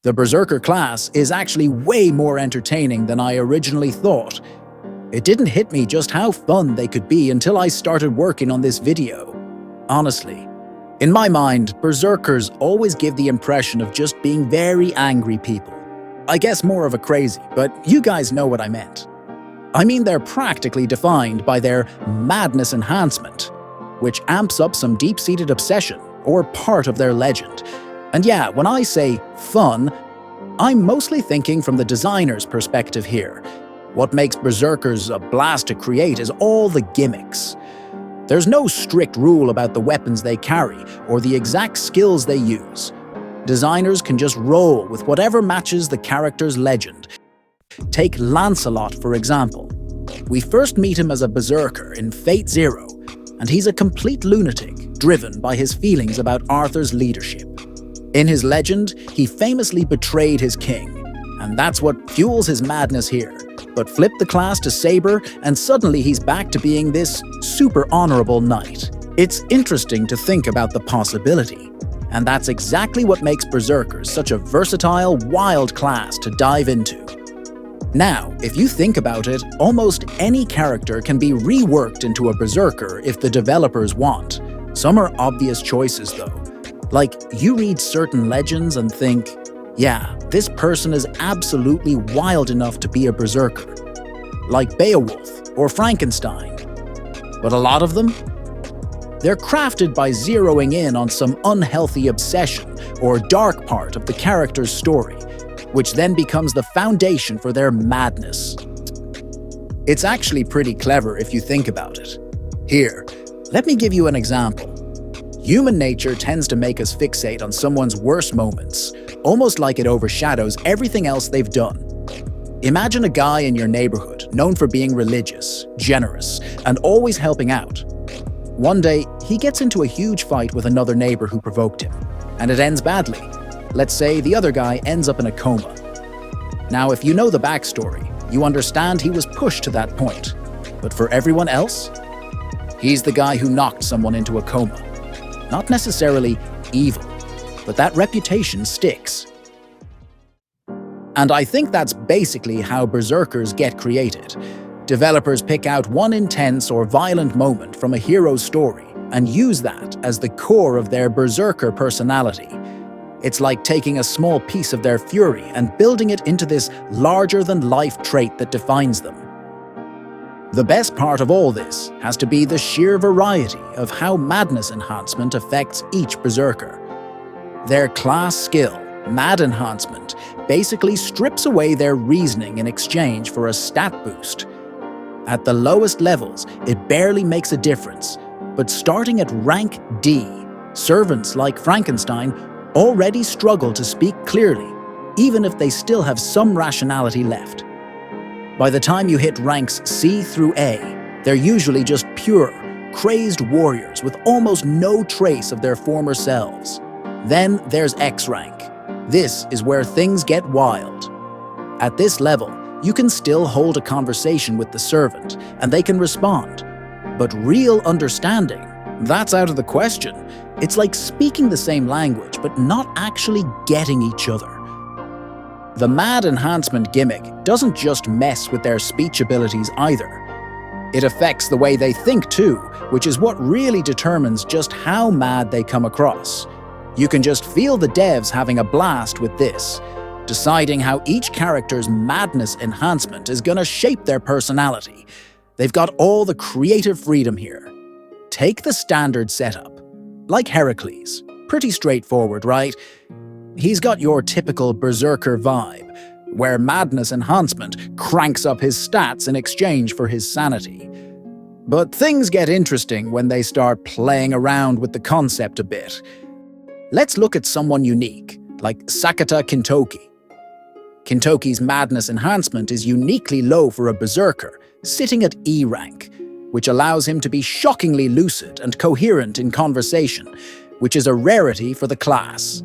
The Berserker class is actually way more entertaining than I originally thought. It didn't hit me just how fun they could be until I started working on this video. Honestly, in my mind, Berserkers always give the impression of just being very angry people. I guess more of a crazy, but you guys know what I meant. I mean, they're practically defined by their Madness Enhancement, which amps up some deep-seated obsession or part of their legend. And yeah, when I say fun, I'm mostly thinking from the designer's perspective here. What makes Berserkers a blast to create is all the gimmicks. There's no strict rule about the weapons they carry or the exact skills they use. Designers can just roll with whatever matches the character's legend. Take Lancelot, for example. We first meet him as a Berserker in Fate Zero, and he's a complete lunatic, driven by his feelings about Arthur's leadership. In his legend, he famously betrayed his king, and that's what fuels his madness here. But flip the class to Saber, and suddenly he's back to being this super honorable knight. It's interesting to think about the possibility, and that's exactly what makes Berserkers such a versatile, wild class to dive into. Now, if you think about it, almost any character can be reworked into a Berserker if the developers want. Some are obvious choices though. Like, you read certain legends and think, yeah, this person is absolutely wild enough to be a Berserker. Like Beowulf or Frankenstein. But a lot of them? They're crafted by zeroing in on some unhealthy obsession or dark part of the character's story, which then becomes the foundation for their madness. It's actually pretty clever if you think about it. Here, let me give you an example. Human nature tends to make us fixate on someone's worst moments, almost like it overshadows everything else they've done. Imagine a guy in your neighborhood known for being religious, generous, and always helping out. One day, he gets into a huge fight with another neighbor who provoked him, and it ends badly. Let's say the other guy ends up in a coma. Now, if you know the backstory, you understand he was pushed to that point. But for everyone else, he's the guy who knocked someone into a coma. Not necessarily evil, but that reputation sticks. And I think that's basically how Berserkers get created. Developers pick out one intense or violent moment from a hero's story and use that as the core of their Berserker personality. It's like taking a small piece of their fury and building it into this larger-than-life trait that defines them. The best part of all this has to be the sheer variety of how Madness Enhancement affects each Berserker. Their class skill, Mad Enhancement, basically strips away their reasoning in exchange for a stat boost. At the lowest levels, it barely makes a difference, but starting at rank D, servants like Frankenstein already struggle to speak clearly, even if they still have some rationality left. By the time you hit ranks C through A, they're usually just pure, crazed warriors with almost no trace of their former selves. Then there's X rank. This is where things get wild. At this level, you can still hold a conversation with the servant, and they can respond. But real understanding, that's out of the question. It's like speaking the same language, but not actually getting each other. The Mad Enhancement gimmick doesn't just mess with their speech abilities either. It affects the way they think too, which is what really determines just how mad they come across. You can just feel the devs having a blast with this, deciding how each character's Madness Enhancement is gonna shape their personality. They've got all the creative freedom here. Take the standard setup. Like Heracles. Pretty straightforward, right? He's got your typical Berserker vibe, where Madness Enhancement cranks up his stats in exchange for his sanity. But things get interesting when they start playing around with the concept a bit. Let's look at someone unique, like Sakata Kintoki. Kintoki's Madness Enhancement is uniquely low for a Berserker, sitting at E rank, which allows him to be shockingly lucid and coherent in conversation, which is a rarity for the class.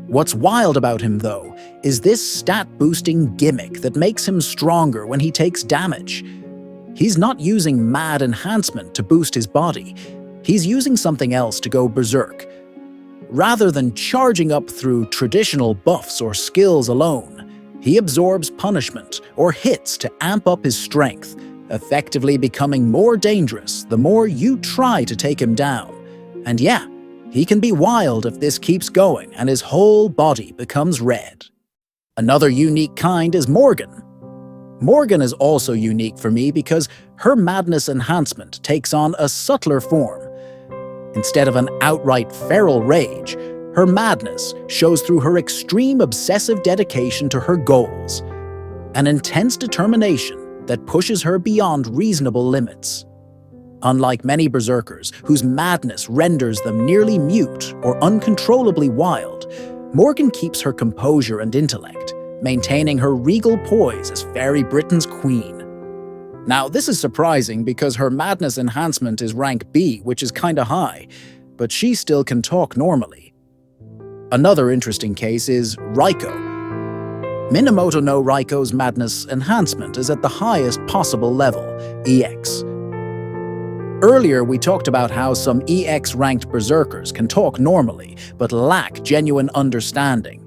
What's wild about him, though, is this stat-boosting gimmick that makes him stronger when he takes damage. He's not using Mad Enhancement to boost his body. He's using something else to go berserk. Rather than charging up through traditional buffs or skills alone, he absorbs punishment or hits to amp up his strength, effectively becoming more dangerous the more you try to take him down. And yeah, he can be wild if this keeps going and his whole body becomes red. Another unique kind is Morgan. Morgan is also unique for me because her Madness Enhancement takes on a subtler form. Instead of an outright feral rage, her madness shows through her extreme obsessive dedication to her goals, an intense determination that pushes her beyond reasonable limits. Unlike many berserkers whose madness renders them nearly mute or uncontrollably wild, Morgan keeps her composure and intellect, maintaining her regal poise as Fairy Britain's queen. Now, this is surprising because her Madness Enhancement is rank B, which is kinda high, but she still can talk normally. Another interesting case is Raiko. Minamoto no Raiko's Madness Enhancement is at the highest possible level, EX. Earlier, we talked about how some EX-ranked berserkers can talk normally, but lack genuine understanding.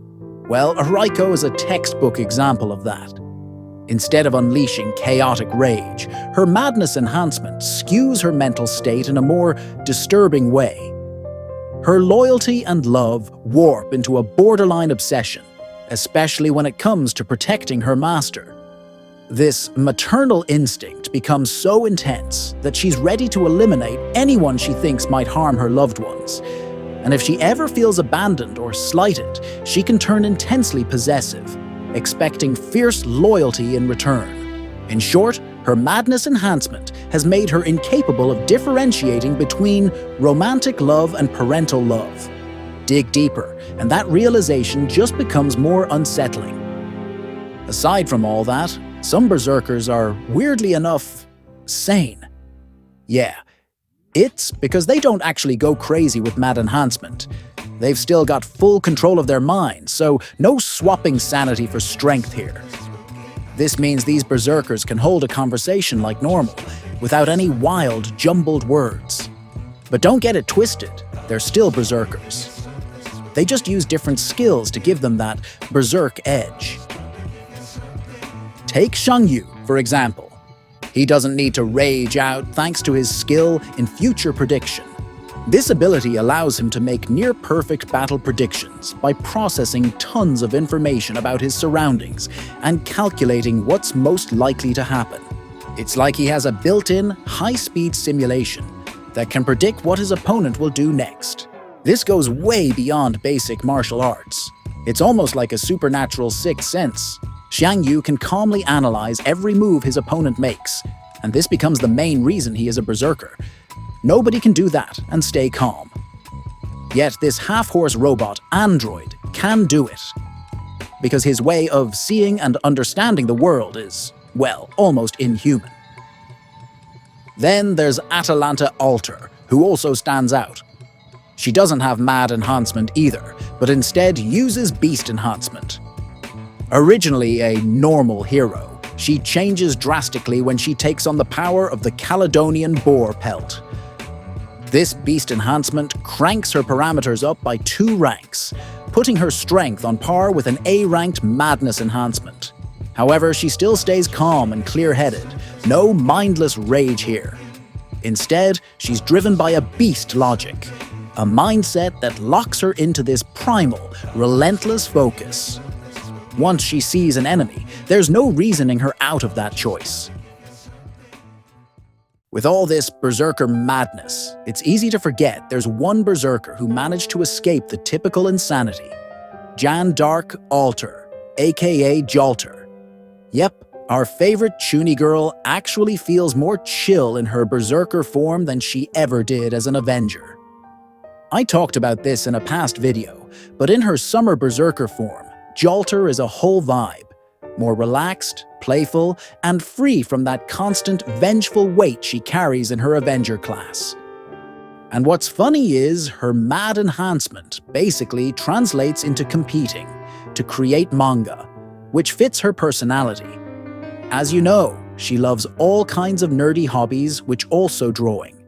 Well, Raiko is a textbook example of that. Instead of unleashing chaotic rage, her Madness Enhancement skews her mental state in a more disturbing way. Her loyalty and love warp into a borderline obsession, especially when it comes to protecting her master. This maternal instinct becomes so intense that she's ready to eliminate anyone she thinks might harm her loved ones. And if she ever feels abandoned or slighted, she can turn intensely possessive, expecting fierce loyalty in return. In short, her Madness Enhancement has made her incapable of differentiating between romantic love and parental love. Dig deeper, and that realization just becomes more unsettling. Aside from all that, some berserkers are, weirdly enough, sane. Yeah, it's because they don't actually go crazy with Mad Enhancement. They've still got full control of their minds, so no swapping sanity for strength here. This means these berserkers can hold a conversation like normal, without any wild, jumbled words. But don't get it twisted, they're still berserkers. They just use different skills to give them that berserk edge. Take Shangyu, for example. He doesn't need to rage out thanks to his skill in future prediction. This ability allows him to make near-perfect battle predictions by processing tons of information about his surroundings and calculating what's most likely to happen. It's like he has a built-in, high-speed simulation that can predict what his opponent will do next. This goes way beyond basic martial arts. It's almost like a supernatural sixth sense. Xiang Yu can calmly analyze every move his opponent makes, and this becomes the main reason he is a berserker. Nobody can do that and stay calm. Yet this half-horse robot, Android, can do it. Because his way of seeing and understanding the world is, well, almost inhuman. Then there's Atalanta Alter, who also stands out. She doesn't have Mad Enhancement either, but instead uses Beast Enhancement. Originally a normal hero, she changes drastically when she takes on the power of the Caledonian Boar Pelt. This Beast Enhancement cranks her parameters up by 2 ranks, putting her strength on par with an A-ranked Madness Enhancement. However, she still stays calm and clear-headed, no mindless rage here. Instead, she's driven by a beast logic, a mindset that locks her into this primal, relentless focus. Once she sees an enemy, there's no reasoning her out of that choice. With all this berserker madness, it's easy to forget there's one berserker who managed to escape the typical insanity. Jan Dark Alter, aka Jalter. Yep, our favorite Chuny girl actually feels more chill in her berserker form than she ever did as an Avenger. I talked about this in a past video, but in her summer berserker form, Jalter is a whole vibe, more relaxed, playful, and free from that constant vengeful weight she carries in her Avenger class. And what's funny is her Mad Enhancement basically translates into competing, to create manga, which fits her personality. As you know, she loves all kinds of nerdy hobbies, which also drawing.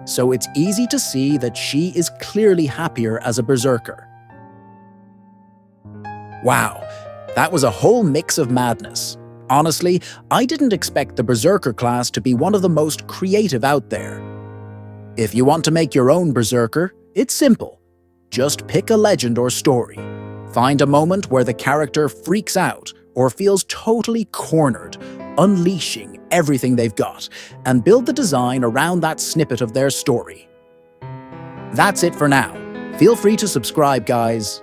so it's easy to see that she is clearly happier as a Berserker. Wow, that was a whole mix of madness. Honestly, I didn't expect the Berserker class to be one of the most creative out there. If you want to make your own Berserker, it's simple. Just pick a legend or story. Find a moment where the character freaks out or feels totally cornered, unleashing everything they've got, and build the design around that snippet of their story. That's it for now. Feel free to subscribe, guys.